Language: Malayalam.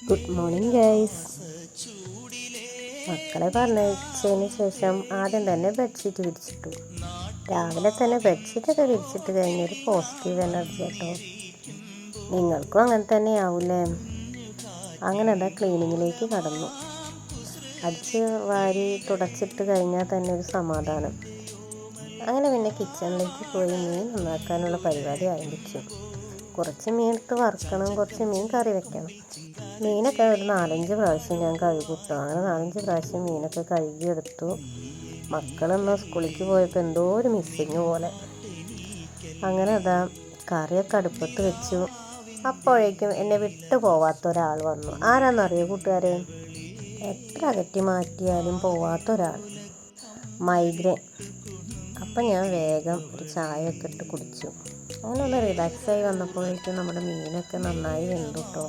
Good morning guys. മക്കളെ പറഞ്ഞതിന് ശേഷം ആദ്യം തന്നെ ബെഡ്ഷീറ്റ് വിരിച്ചിട്ടു. രാവിലെ തന്നെ ബെഡ്ഷീറ്റൊക്കെ വിരിച്ചിട്ട് കഴിഞ്ഞൊരു പോസിറ്റീവ് എനർജി കേട്ടോ. നിങ്ങൾക്കും അങ്ങനെ തന്നെ ആവൂലേ? അങ്ങനെ അതാ ക്ലീനിങ്ങിലേക്ക് കടന്നു. അടിച്ച് വാരി തുടച്ചിട്ട് കഴിഞ്ഞാൽ തന്നെ ഒരു സമാധാനം. അങ്ങനെ പിന്നെ കിച്ചണിലേക്ക് പോയി മീൻ നന്നാക്കാനുള്ള പരിപാടി ആരംഭിച്ചു. കുറച്ച് മീൻ എടുത്ത് വറുക്കണം, കുറച്ച് മീൻ കറി വെക്കണം. മീനൊക്കെ ഒരു 4-5 പ്രാവശ്യം ഞാൻ കഴുകിട്ടു. അങ്ങനെ 4-5 പ്രാവശ്യം മീനൊക്കെ കഴുകിയെടുത്തു. മക്കളൊന്ന് സ്കൂളിലേക്ക് പോയപ്പോൾ എന്തോ ഒരു മിസ്സിങ് പോലെ. അങ്ങനെ അതാ കറിയൊക്കെ അടുപ്പത്ത് വെച്ചു. അപ്പോഴേക്കും എന്നെ വിട്ടു പോവാത്ത ഒരാൾ വന്നു. ആരാന്നറിയോ കൂട്ടുകാരെ? എത്ര അകറ്റി മാറ്റിയാലും പോവാത്ത ഒരാൾ, മൈഗ്രെയിൻ. അപ്പം ഞാൻ വേഗം ഒരു ചായയൊക്കെ ഇട്ട് കുടിച്ചു. അങ്ങനെ ഒന്ന് റിലാക്സായി വന്നപ്പോഴേക്കും നമ്മുടെ മീനൊക്കെ നന്നായി വെന്തു കേട്ടോ.